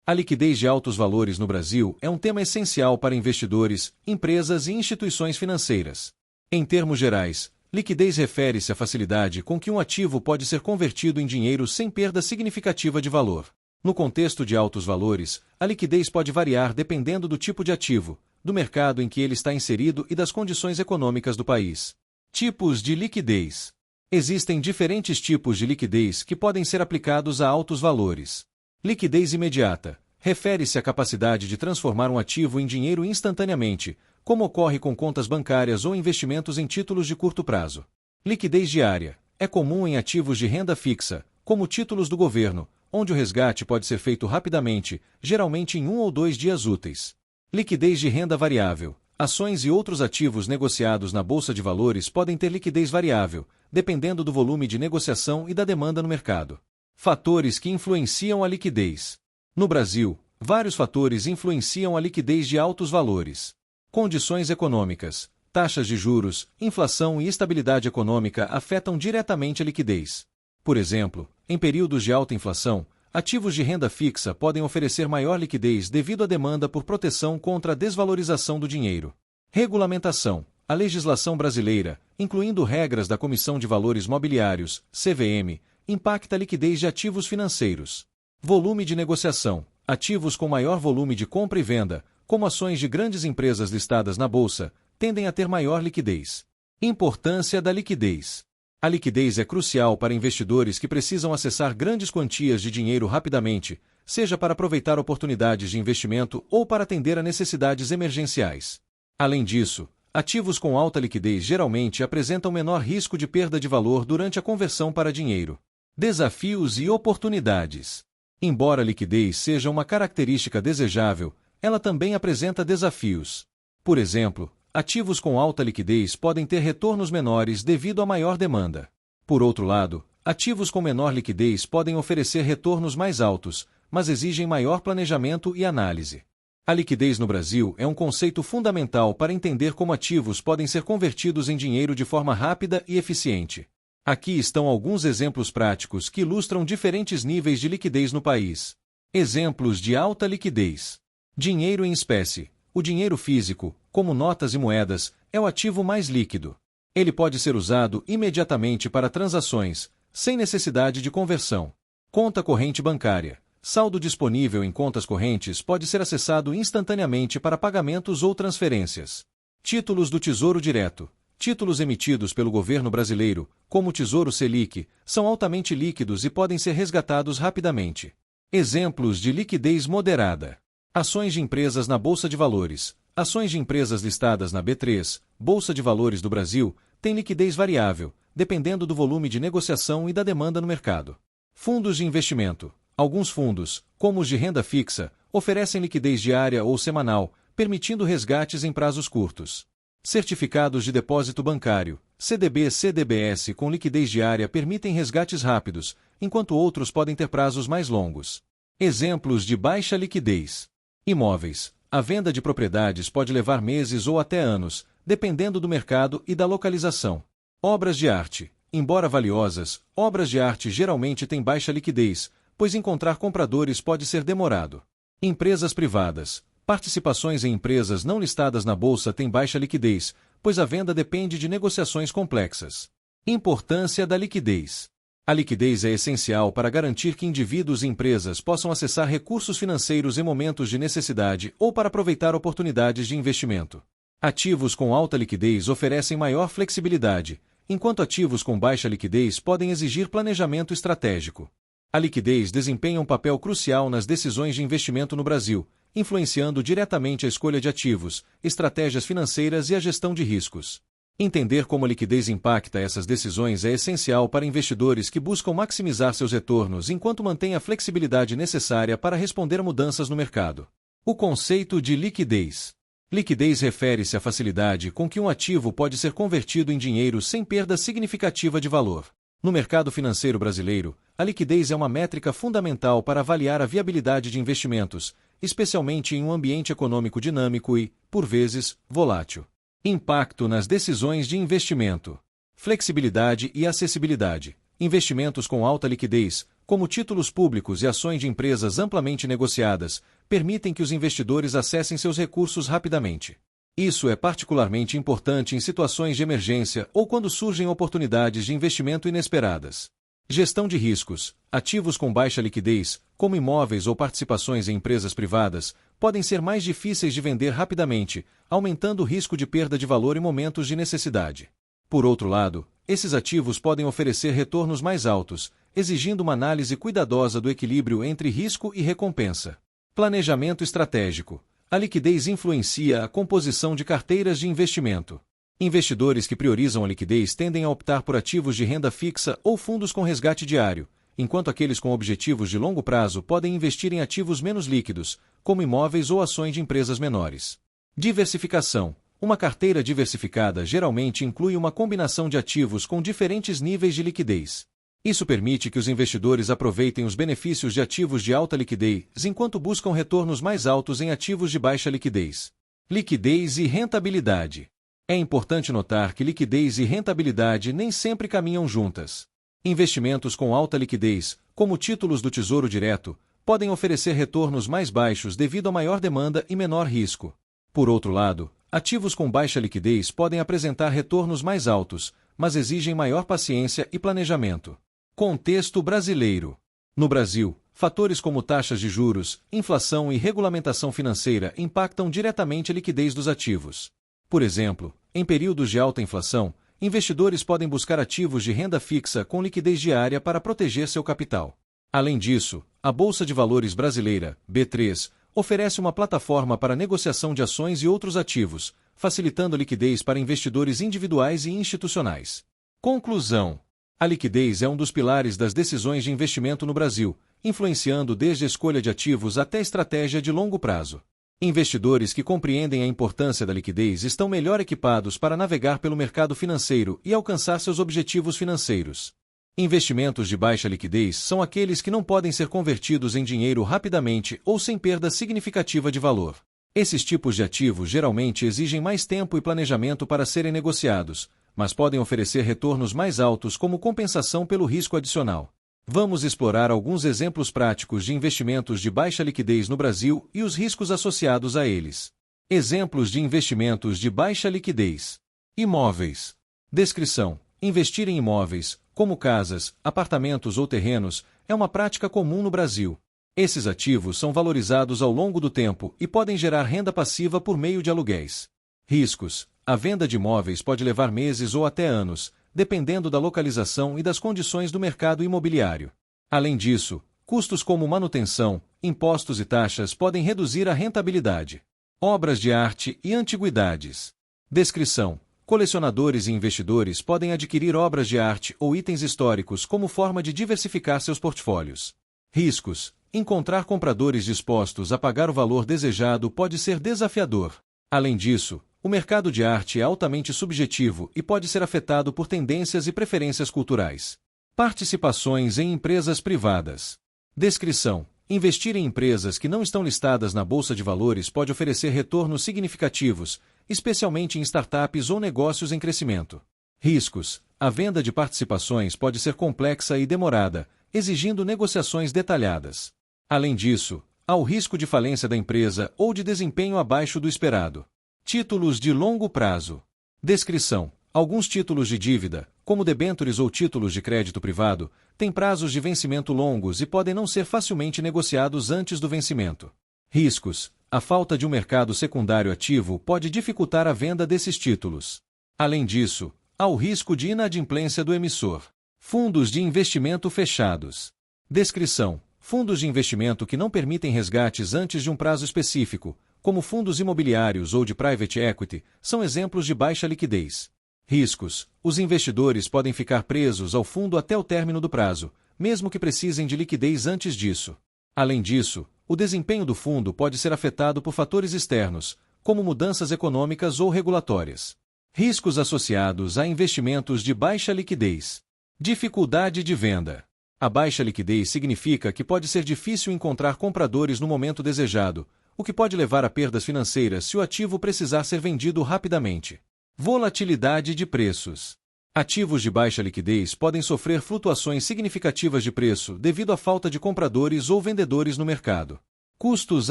A liquidez de altos valores no Brasil é um tema essencial para investidores, empresas e instituições financeiras. Em termos gerais, liquidez refere-se à facilidade com que um ativo pode ser convertido em dinheiro sem perda significativa de valor. No contexto de altos valores, a liquidez pode variar dependendo do tipo de ativo, do mercado em que ele está inserido e das condições econômicas do país. Tipos de liquidez. Existem diferentes tipos de liquidez que podem ser aplicados a altos valores. Liquidez imediata. Refere-se à capacidade de transformar um ativo em dinheiro instantaneamente, como ocorre com contas bancárias ou investimentos em títulos de curto prazo. Liquidez diária. É comum em ativos de renda fixa, como títulos do governo, onde o resgate pode ser feito rapidamente, geralmente em 1 ou 2 dias úteis. Liquidez de renda variável. Ações e outros ativos negociados na Bolsa de Valores podem ter liquidez variável, dependendo do volume de negociação e da demanda no mercado. Fatores que influenciam a liquidez. No Brasil, vários fatores influenciam a liquidez de altos valores. Condições econômicas, taxas de juros, inflação e estabilidade econômica afetam diretamente a liquidez. Por exemplo, em períodos de alta inflação, ativos de renda fixa podem oferecer maior liquidez devido à demanda por proteção contra a desvalorização do dinheiro. Regulamentação. A legislação brasileira, incluindo regras da Comissão de Valores Mobiliários, CVM, impacta a liquidez de ativos financeiros. Volume de negociação. Ativos com maior volume de compra e venda, como ações de grandes empresas listadas na Bolsa, tendem a ter maior liquidez. Importância da liquidez. A liquidez é crucial para investidores que precisam acessar grandes quantias de dinheiro rapidamente, seja para aproveitar oportunidades de investimento ou para atender a necessidades emergenciais. Além disso, ativos com alta liquidez geralmente apresentam menor risco de perda de valor durante a conversão para dinheiro. Desafios e oportunidades. Embora a liquidez seja uma característica desejável, ela também apresenta desafios. Por exemplo, ativos com alta liquidez podem ter retornos menores devido à maior demanda. Por outro lado, ativos com menor liquidez podem oferecer retornos mais altos, mas exigem maior planejamento e análise. A liquidez no Brasil é um conceito fundamental para entender como ativos podem ser convertidos em dinheiro de forma rápida e eficiente. Aqui estão alguns exemplos práticos que ilustram diferentes níveis de liquidez no país. Exemplos de alta liquidez. Dinheiro em espécie. O dinheiro físico, como notas e moedas, é o ativo mais líquido. Ele pode ser usado imediatamente para transações, sem necessidade de conversão. Conta corrente bancária. Saldo disponível em contas correntes pode ser acessado instantaneamente para pagamentos ou transferências. Títulos do Tesouro Direto. Títulos emitidos pelo governo brasileiro, como o Tesouro Selic, são altamente líquidos e podem ser resgatados rapidamente. Exemplos de liquidez moderada. Ações de empresas na Bolsa de Valores. Ações de empresas listadas na B3, Bolsa de Valores do Brasil, têm liquidez variável, dependendo do volume de negociação e da demanda no mercado. Fundos de investimento. Alguns fundos, como os de renda fixa, oferecem liquidez diária ou semanal, permitindo resgates em prazos curtos. Certificados de depósito bancário, CDB/CDBS com liquidez diária permitem resgates rápidos, enquanto outros podem ter prazos mais longos. Exemplos de baixa liquidez. Imóveis. A venda de propriedades pode levar meses ou até anos, dependendo do mercado e da localização. Obras de arte. Embora valiosas, obras de arte geralmente têm baixa liquidez, pois encontrar compradores pode ser demorado. Empresas privadas. Participações em empresas não listadas na Bolsa têm baixa liquidez, pois a venda depende de negociações complexas. Importância da liquidez. A liquidez é essencial para garantir que indivíduos e empresas possam acessar recursos financeiros em momentos de necessidade ou para aproveitar oportunidades de investimento. Ativos com alta liquidez oferecem maior flexibilidade, enquanto ativos com baixa liquidez podem exigir planejamento estratégico. A liquidez desempenha um papel crucial nas decisões de investimento no Brasil, influenciando diretamente a escolha de ativos, estratégias financeiras e a gestão de riscos. Entender como a liquidez impacta essas decisões é essencial para investidores que buscam maximizar seus retornos enquanto mantêm a flexibilidade necessária para responder a mudanças no mercado. O conceito de liquidez. Liquidez refere-se à facilidade com que um ativo pode ser convertido em dinheiro sem perda significativa de valor. No mercado financeiro brasileiro, a liquidez é uma métrica fundamental para avaliar a viabilidade de investimentos, especialmente em um ambiente econômico dinâmico e, por vezes, volátil. Impacto nas decisões de investimento. Flexibilidade e acessibilidade. Investimentos com alta liquidez, como títulos públicos e ações de empresas amplamente negociadas, permitem que os investidores acessem seus recursos rapidamente. Isso é particularmente importante em situações de emergência ou quando surgem oportunidades de investimento inesperadas. Gestão de riscos. Ativos com baixa liquidez, como imóveis ou participações em empresas privadas, podem ser mais difíceis de vender rapidamente, aumentando o risco de perda de valor em momentos de necessidade. Por outro lado, esses ativos podem oferecer retornos mais altos, exigindo uma análise cuidadosa do equilíbrio entre risco e recompensa. Planejamento estratégico. A liquidez influencia a composição de carteiras de investimento. Investidores que priorizam a liquidez tendem a optar por ativos de renda fixa ou fundos com resgate diário, enquanto aqueles com objetivos de longo prazo podem investir em ativos menos líquidos, como imóveis ou ações de empresas menores. Diversificação. Uma carteira diversificada geralmente inclui uma combinação de ativos com diferentes níveis de liquidez. Isso permite que os investidores aproveitem os benefícios de ativos de alta liquidez enquanto buscam retornos mais altos em ativos de baixa liquidez. Liquidez e rentabilidade. É importante notar que liquidez e rentabilidade nem sempre caminham juntas. Investimentos com alta liquidez, como títulos do Tesouro Direto, podem oferecer retornos mais baixos devido a maior demanda e menor risco. Por outro lado, ativos com baixa liquidez podem apresentar retornos mais altos, mas exigem maior paciência e planejamento. Contexto brasileiro. No Brasil, fatores como taxas de juros, inflação e regulamentação financeira impactam diretamente a liquidez dos ativos. Por exemplo, em períodos de alta inflação, investidores podem buscar ativos de renda fixa com liquidez diária para proteger seu capital. Além disso, a Bolsa de Valores brasileira, B3, oferece uma plataforma para negociação de ações e outros ativos, facilitando a liquidez para investidores individuais e institucionais. Conclusão. A liquidez é um dos pilares das decisões de investimento no Brasil, influenciando desde a escolha de ativos até a estratégia de longo prazo. Investidores que compreendem a importância da liquidez estão melhor equipados para navegar pelo mercado financeiro e alcançar seus objetivos financeiros. Investimentos de baixa liquidez são aqueles que não podem ser convertidos em dinheiro rapidamente ou sem perda significativa de valor. Esses tipos de ativos geralmente exigem mais tempo e planejamento para serem negociados, mas podem oferecer retornos mais altos como compensação pelo risco adicional. Vamos explorar alguns exemplos práticos de investimentos de baixa liquidez no Brasil e os riscos associados a eles. Exemplos de investimentos de baixa liquidez. Imóveis. Descrição. Investir em imóveis, como casas, apartamentos ou terrenos, é uma prática comum no Brasil. Esses ativos são valorizados ao longo do tempo e podem gerar renda passiva por meio de aluguéis. Riscos. A venda de imóveis pode levar meses ou até anos, dependendo da localização e das condições do mercado imobiliário. Além disso, custos como manutenção, impostos e taxas podem reduzir a rentabilidade. Obras de arte e antiguidades. Descrição. Colecionadores e investidores podem adquirir obras de arte ou itens históricos como forma de diversificar seus portfólios. Riscos. Encontrar compradores dispostos a pagar o valor desejado pode ser desafiador. Além disso, o mercado de arte é altamente subjetivo e pode ser afetado por tendências e preferências culturais. Participações em empresas privadas. Descrição. Investir em empresas que não estão listadas na Bolsa de Valores pode oferecer retornos significativos, especialmente em startups ou negócios em crescimento. Riscos. A venda de participações pode ser complexa e demorada, exigindo negociações detalhadas. Além disso, há o risco de falência da empresa ou de desempenho abaixo do esperado. Títulos de longo prazo. Descrição. Alguns títulos de dívida, como debêntures ou títulos de crédito privado, têm prazos de vencimento longos e podem não ser facilmente negociados antes do vencimento. Riscos. A falta de um mercado secundário ativo pode dificultar a venda desses títulos. Além disso, há o risco de inadimplência do emissor. Fundos de investimento fechados. Descrição. Fundos de investimento que não permitem resgates antes de um prazo específico, como fundos imobiliários ou de private equity, são exemplos de baixa liquidez. Riscos. Os investidores podem ficar presos ao fundo até o término do prazo, mesmo que precisem de liquidez antes disso. Além disso, o desempenho do fundo pode ser afetado por fatores externos, como mudanças econômicas ou regulatórias. Riscos associados a investimentos de baixa liquidez. Dificuldade de venda. A baixa liquidez significa que pode ser difícil encontrar compradores no momento desejado, o que pode levar a perdas financeiras se o ativo precisar ser vendido rapidamente. Volatilidade de preços. Ativos de baixa liquidez podem sofrer flutuações significativas de preço devido à falta de compradores ou vendedores no mercado. Custos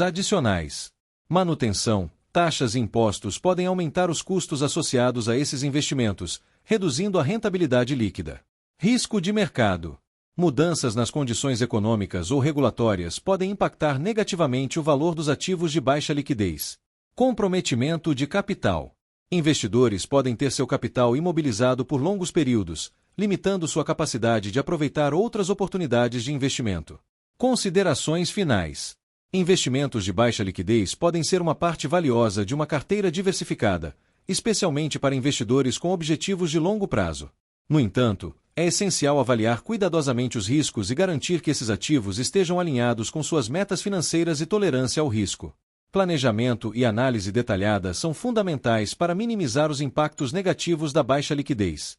adicionais. Manutenção, taxas e impostos podem aumentar os custos associados a esses investimentos, reduzindo a rentabilidade líquida. Risco de mercado. Mudanças nas condições econômicas ou regulatórias podem impactar negativamente o valor dos ativos de baixa liquidez. Comprometimento de capital. Investidores podem ter seu capital imobilizado por longos períodos, limitando sua capacidade de aproveitar outras oportunidades de investimento. Considerações finais. Investimentos de baixa liquidez podem ser uma parte valiosa de uma carteira diversificada, especialmente para investidores com objetivos de longo prazo. No entanto, é essencial avaliar cuidadosamente os riscos e garantir que esses ativos estejam alinhados com suas metas financeiras e tolerância ao risco. Planejamento e análise detalhada são fundamentais para minimizar os impactos negativos da baixa liquidez.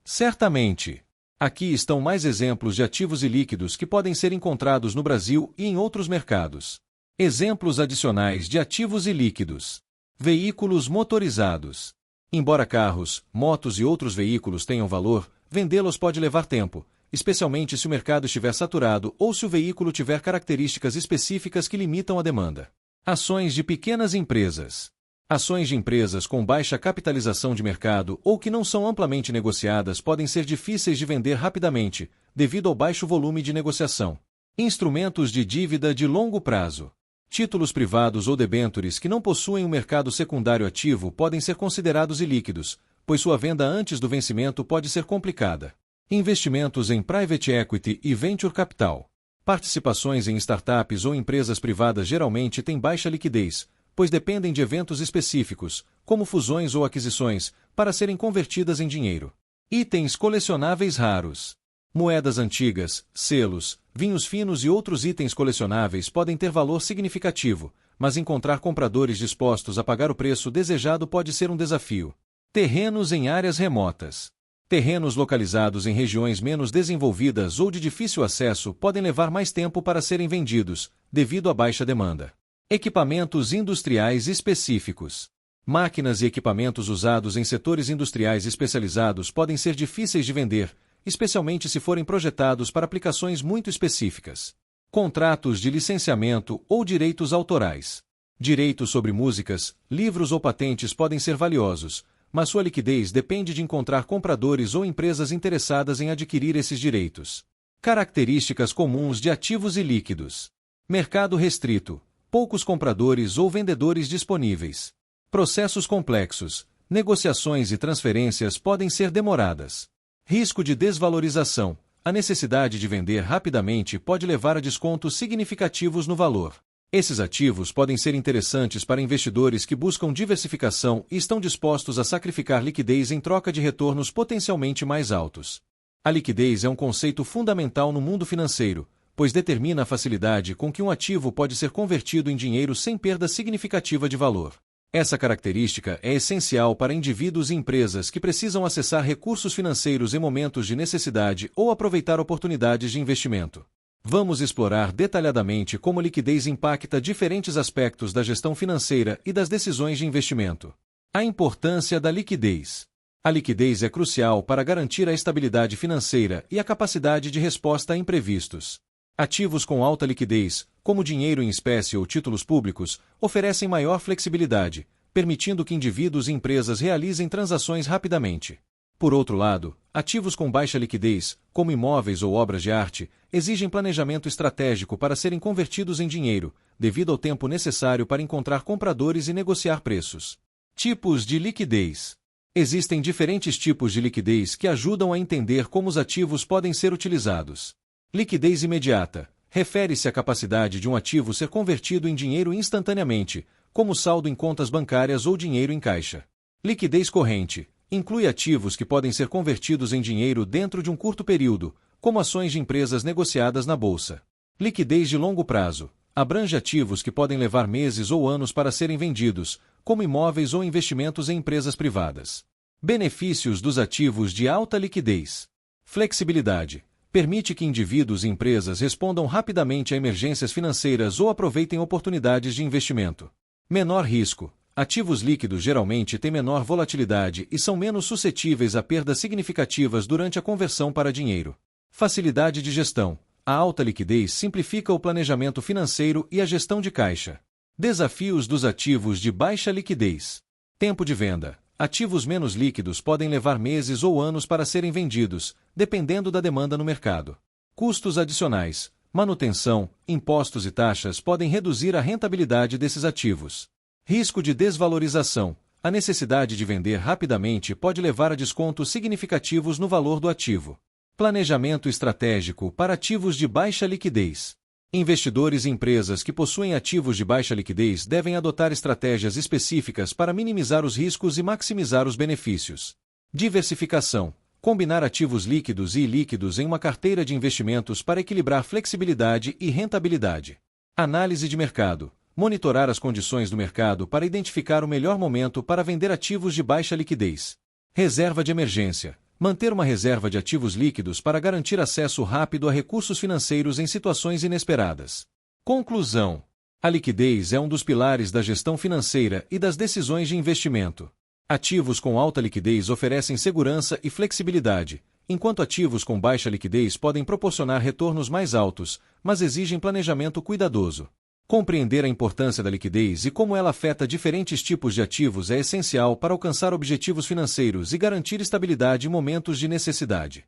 Certamente. Aqui estão mais exemplos de ativos ilíquidos que podem ser encontrados no Brasil e em outros mercados. Exemplos adicionais de ativos ilíquidos. Veículos motorizados. Embora carros, motos e outros veículos tenham valor, vendê-los pode levar tempo, especialmente se o mercado estiver saturado ou se o veículo tiver características específicas que limitam a demanda. Ações de pequenas empresas. Ações de empresas com baixa capitalização de mercado ou que não são amplamente negociadas podem ser difíceis de vender rapidamente, devido ao baixo volume de negociação. Instrumentos de dívida de longo prazo. Títulos privados ou debêntures que não possuem um mercado secundário ativo podem ser considerados ilíquidos, pois sua venda antes do vencimento pode ser complicada. Investimentos em private equity e venture capital. Participações em startups ou empresas privadas geralmente têm baixa liquidez, pois dependem de eventos específicos, como fusões ou aquisições, para serem convertidas em dinheiro. Itens colecionáveis raros. Moedas antigas, selos, vinhos finos e outros itens colecionáveis podem ter valor significativo, mas encontrar compradores dispostos a pagar o preço desejado pode ser um desafio. Terrenos em áreas remotas. Terrenos localizados em regiões menos desenvolvidas ou de difícil acesso podem levar mais tempo para serem vendidos, devido à baixa demanda. Equipamentos industriais específicos. Máquinas e equipamentos usados em setores industriais especializados podem ser difíceis de vender, especialmente se forem projetados para aplicações muito específicas. Contratos de licenciamento ou direitos autorais. Direitos sobre músicas, livros ou patentes podem ser valiosos, mas sua liquidez depende de encontrar compradores ou empresas interessadas em adquirir esses direitos. Características comuns de ativos ilíquidos. Mercado restrito. Poucos compradores ou vendedores disponíveis. Processos complexos. Negociações e transferências podem ser demoradas. Risco de desvalorização. A necessidade de vender rapidamente pode levar a descontos significativos no valor. Esses ativos podem ser interessantes para investidores que buscam diversificação e estão dispostos a sacrificar liquidez em troca de retornos potencialmente mais altos. A liquidez é um conceito fundamental no mundo financeiro, pois determina a facilidade com que um ativo pode ser convertido em dinheiro sem perda significativa de valor. Essa característica é essencial para indivíduos e empresas que precisam acessar recursos financeiros em momentos de necessidade ou aproveitar oportunidades de investimento. Vamos explorar detalhadamente como a liquidez impacta diferentes aspectos da gestão financeira e das decisões de investimento. A importância da liquidez. A liquidez é crucial para garantir a estabilidade financeira e a capacidade de resposta a imprevistos. Ativos com alta liquidez, como dinheiro em espécie ou títulos públicos, oferecem maior flexibilidade, permitindo que indivíduos e empresas realizem transações rapidamente. Por outro lado, ativos com baixa liquidez, como imóveis ou obras de arte, exigem planejamento estratégico para serem convertidos em dinheiro, devido ao tempo necessário para encontrar compradores e negociar preços. Tipos de liquidez. Existem diferentes tipos de liquidez que ajudam a entender como os ativos podem ser utilizados. Liquidez imediata. Refere-se à capacidade de um ativo ser convertido em dinheiro instantaneamente, como saldo em contas bancárias ou dinheiro em caixa. Liquidez corrente. Inclui ativos que podem ser convertidos em dinheiro dentro de um curto período, como ações de empresas negociadas na bolsa. Liquidez de longo prazo. Abrange ativos que podem levar meses ou anos para serem vendidos, como imóveis ou investimentos em empresas privadas. Benefícios dos ativos de alta liquidez. Flexibilidade. Permite que indivíduos e empresas respondam rapidamente a emergências financeiras ou aproveitem oportunidades de investimento. Menor risco. Ativos líquidos geralmente têm menor volatilidade e são menos suscetíveis a perdas significativas durante a conversão para dinheiro. Facilidade de gestão. A alta liquidez simplifica o planejamento financeiro e a gestão de caixa. Desafios dos ativos de baixa liquidez. Tempo de venda. Ativos menos líquidos podem levar meses ou anos para serem vendidos, dependendo da demanda no mercado. Custos adicionais. Manutenção, impostos e taxas podem reduzir a rentabilidade desses ativos. Risco de desvalorização. A necessidade de vender rapidamente pode levar a descontos significativos no valor do ativo. Planejamento estratégico para ativos de baixa liquidez. Investidores e empresas que possuem ativos de baixa liquidez devem adotar estratégias específicas para minimizar os riscos e maximizar os benefícios. Diversificação. Combinar ativos líquidos e ilíquidos em uma carteira de investimentos para equilibrar flexibilidade e rentabilidade. Análise de mercado. Monitorar as condições do mercado para identificar o melhor momento para vender ativos de baixa liquidez. Reserva de emergência. Manter uma reserva de ativos líquidos para garantir acesso rápido a recursos financeiros em situações inesperadas. Conclusão. A liquidez é um dos pilares da gestão financeira e das decisões de investimento. Ativos com alta liquidez oferecem segurança e flexibilidade, enquanto ativos com baixa liquidez podem proporcionar retornos mais altos, mas exigem planejamento cuidadoso. Compreender a importância da liquidez e como ela afeta diferentes tipos de ativos é essencial para alcançar objetivos financeiros e garantir estabilidade em momentos de necessidade.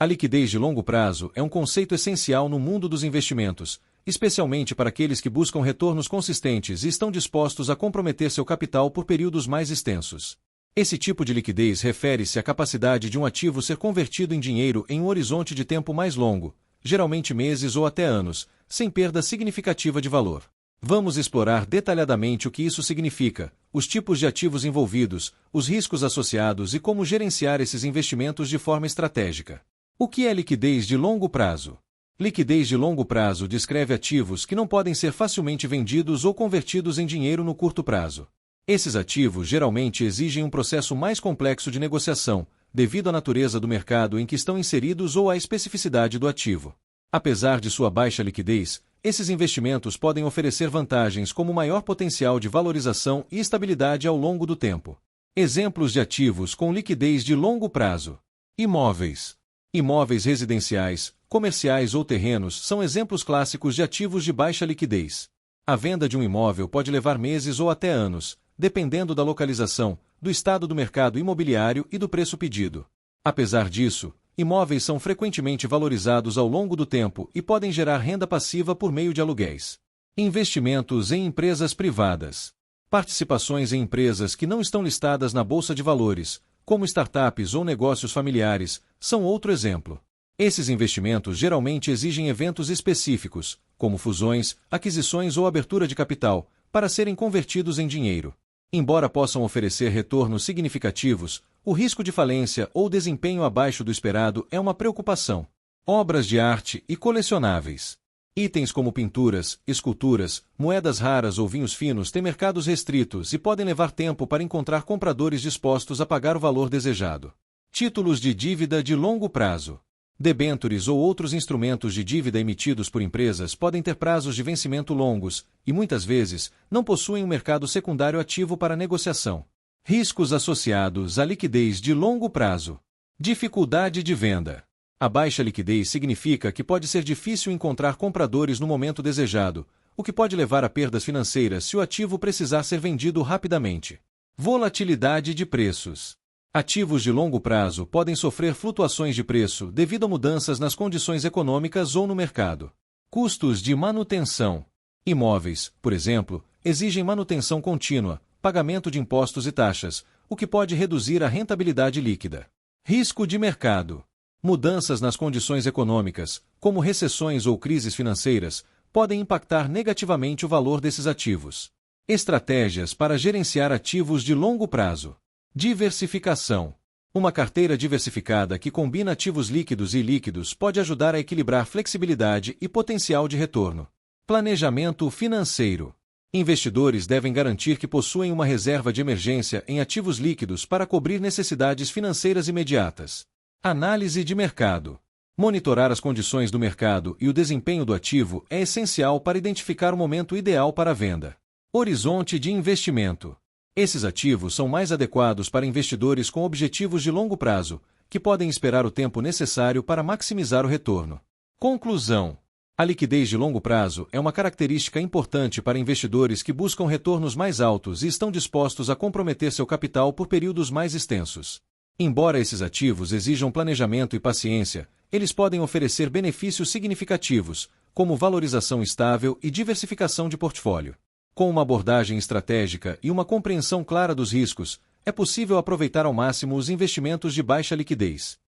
A liquidez de longo prazo é um conceito essencial no mundo dos investimentos, especialmente para aqueles que buscam retornos consistentes e estão dispostos a comprometer seu capital por períodos mais extensos. Esse tipo de liquidez refere-se à capacidade de um ativo ser convertido em dinheiro em um horizonte de tempo mais longo, geralmente meses ou até anos, sem perda significativa de valor. Vamos explorar detalhadamente o que isso significa, os tipos de ativos envolvidos, os riscos associados e como gerenciar esses investimentos de forma estratégica. O que é liquidez de longo prazo? Liquidez de longo prazo descreve ativos que não podem ser facilmente vendidos ou convertidos em dinheiro no curto prazo. Esses ativos geralmente exigem um processo mais complexo de negociação, devido à natureza do mercado em que estão inseridos ou à especificidade do ativo. Apesar de sua baixa liquidez, esses investimentos podem oferecer vantagens como maior potencial de valorização e estabilidade ao longo do tempo. Exemplos de ativos com liquidez de longo prazo. Imóveis. Imóveis residenciais, comerciais ou terrenos são exemplos clássicos de ativos de baixa liquidez. A venda de um imóvel pode levar meses ou até anos, dependendo da localização, do estado do mercado imobiliário e do preço pedido. Apesar disso, imóveis são frequentemente valorizados ao longo do tempo e podem gerar renda passiva por meio de aluguéis. Investimentos em empresas privadas. Participações em empresas que não estão listadas na Bolsa de Valores, como startups ou negócios familiares, são outro exemplo. Esses investimentos geralmente exigem eventos específicos, como fusões, aquisições ou abertura de capital, para serem convertidos em dinheiro. Embora possam oferecer retornos significativos, o risco de falência ou desempenho abaixo do esperado é uma preocupação. Obras de arte e colecionáveis. Itens como pinturas, esculturas, moedas raras ou vinhos finos têm mercados restritos e podem levar tempo para encontrar compradores dispostos a pagar o valor desejado. Títulos de dívida de longo prazo. Debêntures ou outros instrumentos de dívida emitidos por empresas podem ter prazos de vencimento longos e, muitas vezes, não possuem um mercado secundário ativo para negociação. Riscos associados à liquidez de longo prazo. Dificuldade de venda. A baixa liquidez significa que pode ser difícil encontrar compradores no momento desejado, o que pode levar a perdas financeiras se o ativo precisar ser vendido rapidamente. Volatilidade de preços. Ativos de longo prazo podem sofrer flutuações de preço devido a mudanças nas condições econômicas ou no mercado. Custos de manutenção. Imóveis, por exemplo, exigem manutenção contínua, pagamento de impostos e taxas, o que pode reduzir a rentabilidade líquida. Risco de mercado. Mudanças nas condições econômicas, como recessões ou crises financeiras, podem impactar negativamente o valor desses ativos. Estratégias para gerenciar ativos de longo prazo. Diversificação. Uma carteira diversificada que combina ativos líquidos e ilíquidos pode ajudar a equilibrar flexibilidade e potencial de retorno. Planejamento financeiro. Investidores devem garantir que possuem uma reserva de emergência em ativos líquidos para cobrir necessidades financeiras imediatas. Análise de mercado. Monitorar as condições do mercado e o desempenho do ativo é essencial para identificar o momento ideal para a venda. Horizonte de investimento. Esses ativos são mais adequados para investidores com objetivos de longo prazo, que podem esperar o tempo necessário para maximizar o retorno. Conclusão. A liquidez de longo prazo é uma característica importante para investidores que buscam retornos mais altos e estão dispostos a comprometer seu capital por períodos mais extensos. Embora esses ativos exijam planejamento e paciência, eles podem oferecer benefícios significativos, como valorização estável e diversificação de portfólio. Com uma abordagem estratégica e uma compreensão clara dos riscos, é possível aproveitar ao máximo os investimentos de baixa liquidez.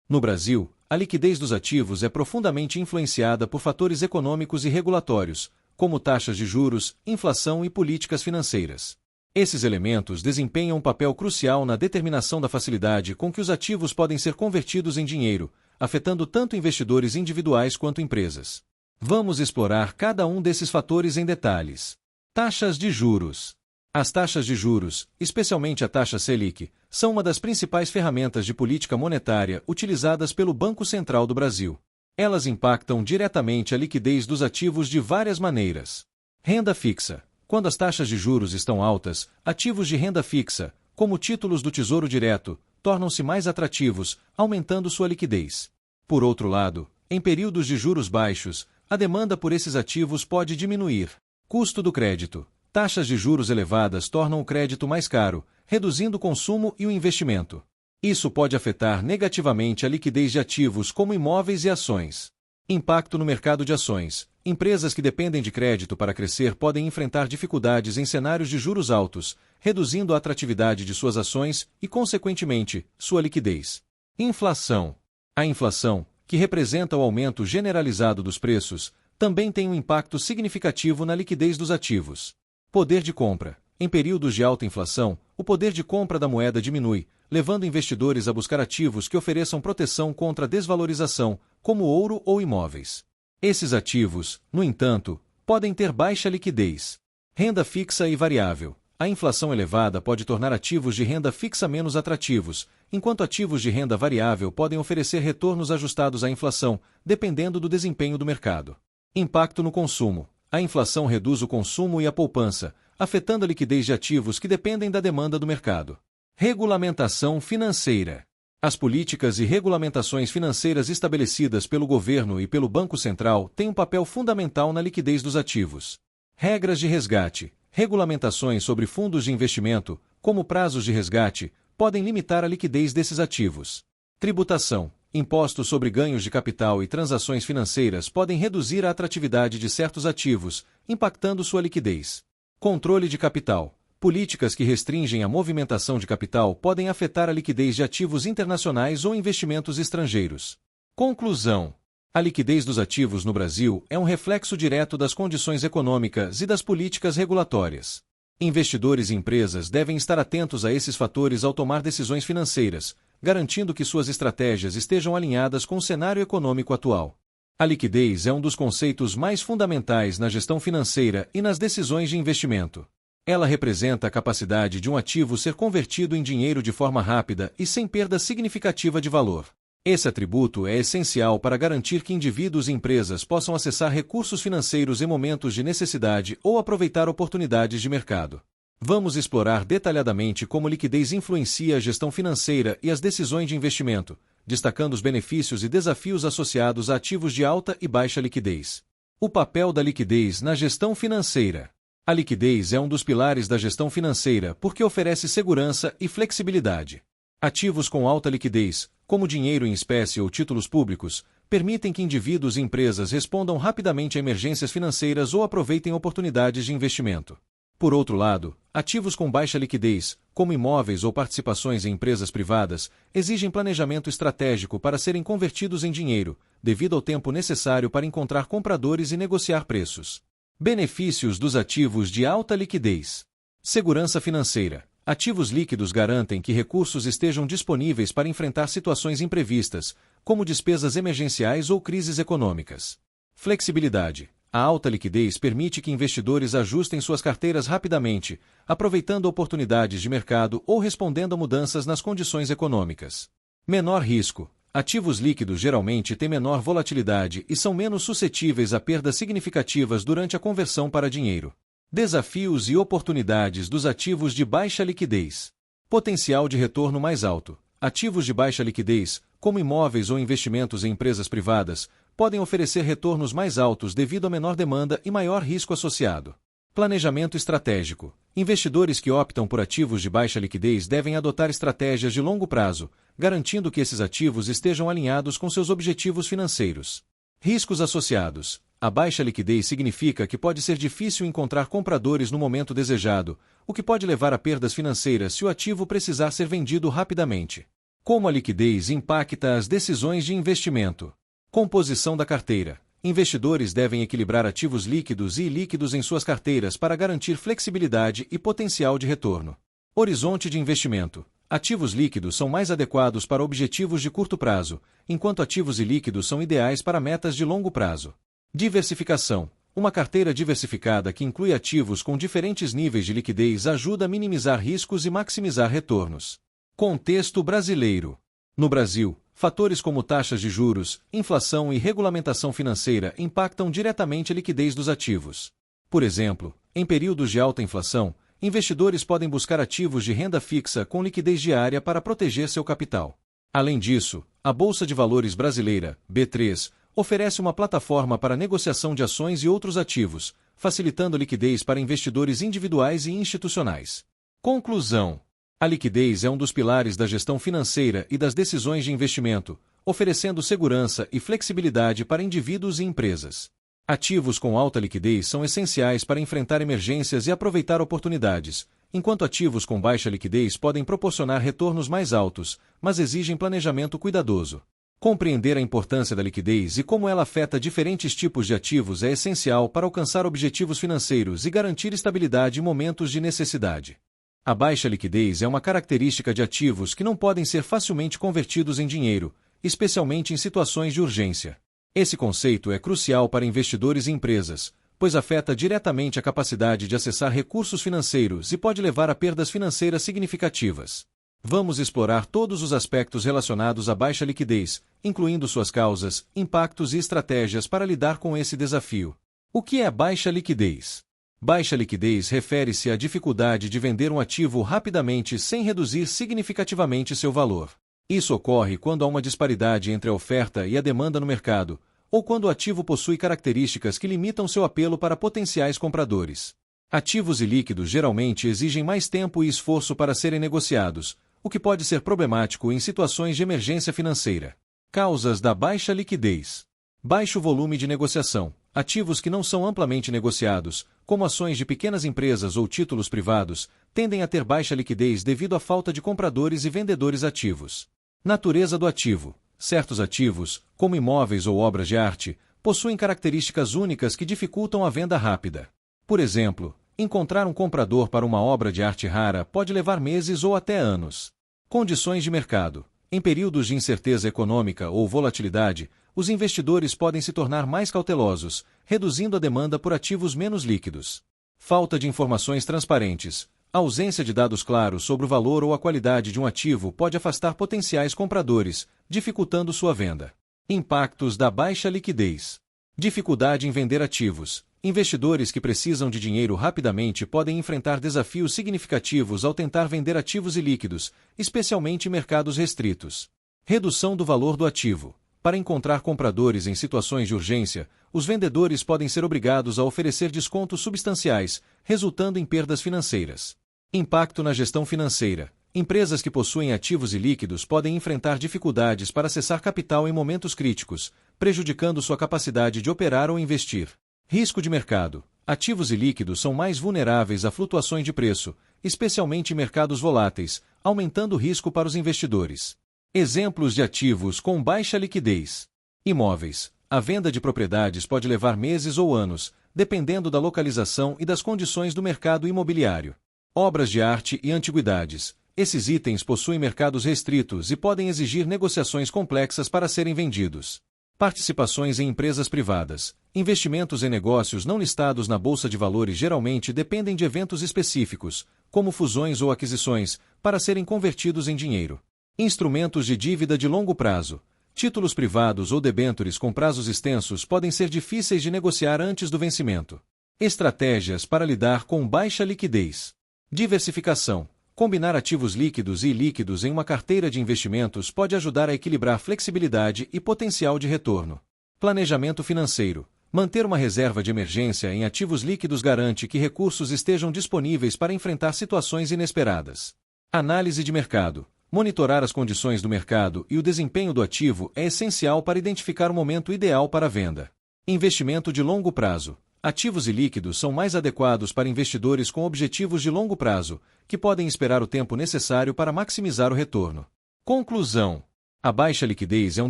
No Brasil, a liquidez dos ativos é profundamente influenciada por fatores econômicos e regulatórios, como taxas de juros, inflação e políticas financeiras. Esses elementos desempenham um papel crucial na determinação da facilidade com que os ativos podem ser convertidos em dinheiro, afetando tanto investidores individuais quanto empresas. Vamos explorar cada um desses fatores em detalhes. Taxas de juros. As taxas de juros, especialmente a taxa Selic, são uma das principais ferramentas de política monetária utilizadas pelo Banco Central do Brasil. Elas impactam diretamente a liquidez dos ativos de várias maneiras. Renda fixa. Quando as taxas de juros estão altas, ativos de renda fixa, como títulos do Tesouro Direto, tornam-se mais atrativos, aumentando sua liquidez. Por outro lado, em períodos de juros baixos, a demanda por esses ativos pode diminuir. Custo do crédito. Taxas de juros elevadas tornam o crédito mais caro, reduzindo o consumo e o investimento. Isso pode afetar negativamente a liquidez de ativos como imóveis e ações. Impacto no mercado de ações. Empresas que dependem de crédito para crescer podem enfrentar dificuldades em cenários de juros altos, reduzindo a atratividade de suas ações e, consequentemente, sua liquidez. Inflação. A inflação, que representa o aumento generalizado dos preços, também tem um impacto significativo na liquidez dos ativos. Poder de compra. Em períodos de alta inflação, o poder de compra da moeda diminui, levando investidores a buscar ativos que ofereçam proteção contra a desvalorização, como ouro ou imóveis. Esses ativos, no entanto, podem ter baixa liquidez. Renda fixa e variável. A inflação elevada pode tornar ativos de renda fixa menos atrativos, enquanto ativos de renda variável podem oferecer retornos ajustados à inflação, dependendo do desempenho do mercado. Impacto no consumo. A inflação reduz o consumo e a poupança, afetando a liquidez de ativos que dependem da demanda do mercado. Regulamentação financeira. As políticas e regulamentações financeiras estabelecidas pelo governo e pelo Banco Central têm um papel fundamental na liquidez dos ativos. Regras de resgate. Regulamentações sobre fundos de investimento, como prazos de resgate, podem limitar a liquidez desses ativos. Tributação. Impostos sobre ganhos de capital e transações financeiras podem reduzir a atratividade de certos ativos, impactando sua liquidez. Controle de capital. Políticas que restringem a movimentação de capital podem afetar a liquidez de ativos internacionais ou investimentos estrangeiros. Conclusão. A liquidez dos ativos no Brasil é um reflexo direto das condições econômicas e das políticas regulatórias. Investidores e empresas devem estar atentos a esses fatores ao tomar decisões financeiras, garantindo que suas estratégias estejam alinhadas com o cenário econômico atual. A liquidez é um dos conceitos mais fundamentais na gestão financeira e nas decisões de investimento. Ela representa a capacidade de um ativo ser convertido em dinheiro de forma rápida e sem perda significativa de valor. Esse atributo é essencial para garantir que indivíduos e empresas possam acessar recursos financeiros em momentos de necessidade ou aproveitar oportunidades de mercado. Vamos explorar detalhadamente como liquidez influencia a gestão financeira e as decisões de investimento, destacando os benefícios e desafios associados a ativos de alta e baixa liquidez. O papel da liquidez na gestão financeira. A liquidez é um dos pilares da gestão financeira porque oferece segurança e flexibilidade. Ativos com alta liquidez, como dinheiro em espécie ou títulos públicos, permitem que indivíduos e empresas respondam rapidamente a emergências financeiras ou aproveitem oportunidades de investimento. Por outro lado, ativos com baixa liquidez, como imóveis ou participações em empresas privadas, exigem planejamento estratégico para serem convertidos em dinheiro, devido ao tempo necessário para encontrar compradores e negociar preços. Benefícios dos ativos de alta liquidez. Segurança financeira. Ativos líquidos garantem que recursos estejam disponíveis para enfrentar situações imprevistas, como despesas emergenciais ou crises econômicas. Flexibilidade. A alta liquidez permite que investidores ajustem suas carteiras rapidamente, aproveitando oportunidades de mercado ou respondendo a mudanças nas condições econômicas. Menor risco. Ativos líquidos geralmente têm menor volatilidade e são menos suscetíveis a perdas significativas durante a conversão para dinheiro. Desafios e oportunidades dos ativos de baixa liquidez. Potencial de retorno mais alto. Ativos de baixa liquidez, como imóveis ou investimentos em empresas privadas, podem oferecer retornos mais altos devido a menor demanda e maior risco associado. Planejamento estratégico. Investidores que optam por ativos de baixa liquidez devem adotar estratégias de longo prazo, garantindo que esses ativos estejam alinhados com seus objetivos financeiros. Riscos associados. A baixa liquidez significa que pode ser difícil encontrar compradores no momento desejado, o que pode levar a perdas financeiras se o ativo precisar ser vendido rapidamente. Como a liquidez impacta as decisões de investimento? Composição da carteira. Investidores devem equilibrar ativos líquidos e ilíquidos em suas carteiras para garantir flexibilidade e potencial de retorno. Horizonte de investimento. Ativos líquidos são mais adequados para objetivos de curto prazo, enquanto ativos ilíquidos são ideais para metas de longo prazo. Diversificação. Uma carteira diversificada que inclui ativos com diferentes níveis de liquidez ajuda a minimizar riscos e maximizar retornos. Contexto brasileiro. No Brasil, fatores como taxas de juros, inflação e regulamentação financeira impactam diretamente a liquidez dos ativos. Por exemplo, em períodos de alta inflação, investidores podem buscar ativos de renda fixa com liquidez diária para proteger seu capital. Além disso, a Bolsa de Valores brasileira, B3, oferece uma plataforma para negociação de ações e outros ativos, facilitando liquidez para investidores individuais e institucionais. Conclusão. A liquidez é um dos pilares da gestão financeira e das decisões de investimento, oferecendo segurança e flexibilidade para indivíduos e empresas. Ativos com alta liquidez são essenciais para enfrentar emergências e aproveitar oportunidades, enquanto ativos com baixa liquidez podem proporcionar retornos mais altos, mas exigem planejamento cuidadoso. Compreender a importância da liquidez e como ela afeta diferentes tipos de ativos é essencial para alcançar objetivos financeiros e garantir estabilidade em momentos de necessidade. A baixa liquidez é uma característica de ativos que não podem ser facilmente convertidos em dinheiro, especialmente em situações de urgência. Esse conceito é crucial para investidores e empresas, pois afeta diretamente a capacidade de acessar recursos financeiros e pode levar a perdas financeiras significativas. Vamos explorar todos os aspectos relacionados à baixa liquidez, incluindo suas causas, impactos e estratégias para lidar com esse desafio. O que é baixa liquidez? Baixa liquidez refere-se à dificuldade de vender um ativo rapidamente sem reduzir significativamente seu valor. Isso ocorre quando há uma disparidade entre a oferta e a demanda no mercado, ou quando o ativo possui características que limitam seu apelo para potenciais compradores. Ativos ilíquidos geralmente exigem mais tempo e esforço para serem negociados, o que pode ser problemático em situações de emergência financeira. Causas da baixa liquidez. Baixo volume de negociação. Ativos que não são amplamente negociados, como ações de pequenas empresas ou títulos privados, tendem a ter baixa liquidez devido à falta de compradores e vendedores ativos. Natureza do ativo. Certos ativos, como imóveis ou obras de arte, possuem características únicas que dificultam a venda rápida. Por exemplo, encontrar um comprador para uma obra de arte rara pode levar meses ou até anos. Condições de mercado. Em períodos de incerteza econômica ou volatilidade, os investidores podem se tornar mais cautelosos, reduzindo a demanda por ativos menos líquidos. Falta de informações transparentes. A ausência de dados claros sobre o valor ou a qualidade de um ativo pode afastar potenciais compradores, dificultando sua venda. Impactos da baixa liquidez. Dificuldade em vender ativos. Investidores que precisam de dinheiro rapidamente podem enfrentar desafios significativos ao tentar vender ativos ilíquidos, especialmente em mercados restritos. Redução do valor do ativo. Para encontrar compradores em situações de urgência, os vendedores podem ser obrigados a oferecer descontos substanciais, resultando em perdas financeiras. Impacto na gestão financeira. Empresas que possuem ativos ilíquidos podem enfrentar dificuldades para acessar capital em momentos críticos, prejudicando sua capacidade de operar ou investir. Risco de mercado. Ativos ilíquidos são mais vulneráveis a flutuações de preço, especialmente em mercados voláteis, aumentando o risco para os investidores. Exemplos de ativos com baixa liquidez. Imóveis. A venda de propriedades pode levar meses ou anos, dependendo da localização e das condições do mercado imobiliário. Obras de arte e antiguidades. Esses itens possuem mercados restritos e podem exigir negociações complexas para serem vendidos. Participações em empresas privadas. Investimentos em negócios não listados na Bolsa de Valores geralmente dependem de eventos específicos, como fusões ou aquisições, para serem convertidos em dinheiro. Instrumentos de dívida de longo prazo. Títulos privados ou debêntures com prazos extensos podem ser difíceis de negociar antes do vencimento. Estratégias para lidar com baixa liquidez. Diversificação. Combinar ativos líquidos e ilíquidos em uma carteira de investimentos pode ajudar a equilibrar flexibilidade e potencial de retorno. Planejamento financeiro. Manter uma reserva de emergência em ativos líquidos garante que recursos estejam disponíveis para enfrentar situações inesperadas. Análise de mercado. Monitorar as condições do mercado e o desempenho do ativo é essencial para identificar o momento ideal para a venda. Investimento de longo prazo. Ativos e líquidos são mais adequados para investidores com objetivos de longo prazo, que podem esperar o tempo necessário para maximizar o retorno. Conclusão. A baixa liquidez é um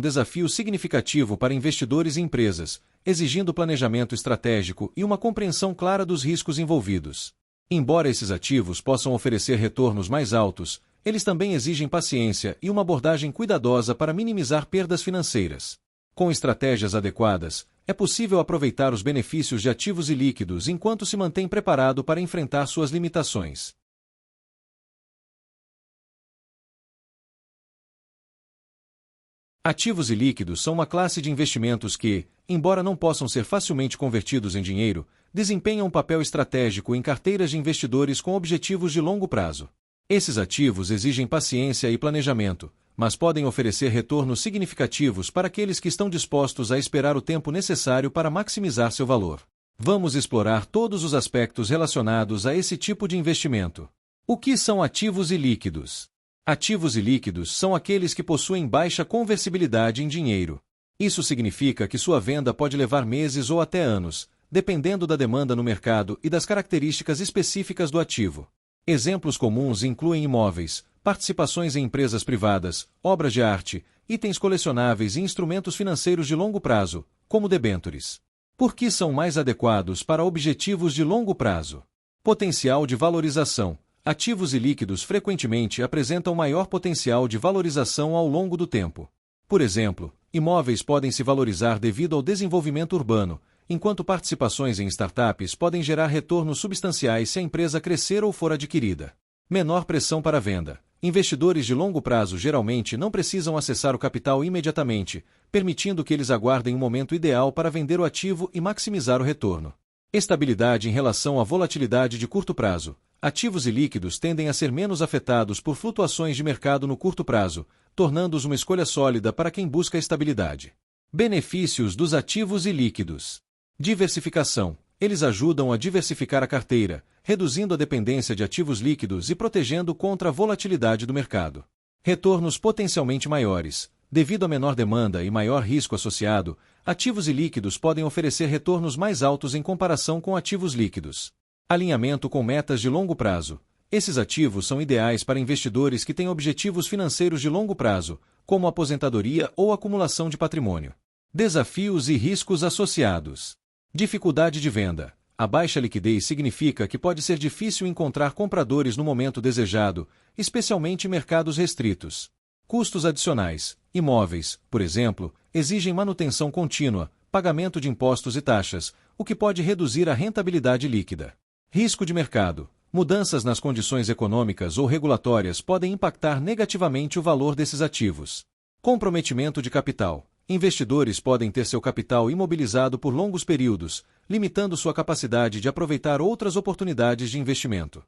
desafio significativo para investidores e empresas, exigindo planejamento estratégico e uma compreensão clara dos riscos envolvidos. Embora esses ativos possam oferecer retornos mais altos, eles também exigem paciência e uma abordagem cuidadosa para minimizar perdas financeiras. Com estratégias adequadas, é possível aproveitar os benefícios de ativos e líquidos enquanto se mantém preparado para enfrentar suas limitações. Ativos e líquidos são uma classe de investimentos que, embora não possam ser facilmente convertidos em dinheiro, desempenham um papel estratégico em carteiras de investidores com objetivos de longo prazo. Esses ativos exigem paciência e planejamento, mas podem oferecer retornos significativos para aqueles que estão dispostos a esperar o tempo necessário para maximizar seu valor. Vamos explorar todos os aspectos relacionados a esse tipo de investimento. O que são ativos e líquidos? Ativos e líquidos são aqueles que possuem baixa conversibilidade em dinheiro. Isso significa que sua venda pode levar meses ou até anos, dependendo da demanda no mercado e das características específicas do ativo. Exemplos comuns incluem imóveis, participações em empresas privadas, obras de arte, itens colecionáveis e instrumentos financeiros de longo prazo, como debêntures. Por que são mais adequados para objetivos de longo prazo? Potencial de valorização. Ativos e líquidos frequentemente apresentam maior potencial de valorização ao longo do tempo. Por exemplo, imóveis podem se valorizar devido ao desenvolvimento urbano, enquanto participações em startups podem gerar retornos substanciais se a empresa crescer ou for adquirida. Menor pressão para a venda. Investidores de longo prazo geralmente não precisam acessar o capital imediatamente, permitindo que eles aguardem um momento ideal para vender o ativo e maximizar o retorno. Estabilidade em relação à volatilidade de curto prazo. Ativos e líquidos tendem a ser menos afetados por flutuações de mercado no curto prazo, tornando-os uma escolha sólida para quem busca estabilidade. Benefícios dos ativos e líquidos. Diversificação. Eles ajudam a diversificar a carteira, reduzindo a dependência de ativos líquidos e protegendo contra a volatilidade do mercado. Retornos potencialmente maiores. Devido a menor demanda e maior risco associado, ativos e líquidos podem oferecer retornos mais altos em comparação com ativos líquidos. Alinhamento com metas de longo prazo. Esses ativos são ideais para investidores que têm objetivos financeiros de longo prazo, como aposentadoria ou acumulação de patrimônio. Desafios e riscos associados. Dificuldade de venda. A baixa liquidez significa que pode ser difícil encontrar compradores no momento desejado, especialmente em mercados restritos. Custos adicionais. Imóveis, por exemplo, exigem manutenção contínua, pagamento de impostos e taxas, o que pode reduzir a rentabilidade líquida. Risco de mercado. Mudanças nas condições econômicas ou regulatórias podem impactar negativamente o valor desses ativos. Comprometimento de capital. Investidores podem ter seu capital imobilizado por longos períodos, limitando sua capacidade de aproveitar outras oportunidades de investimento.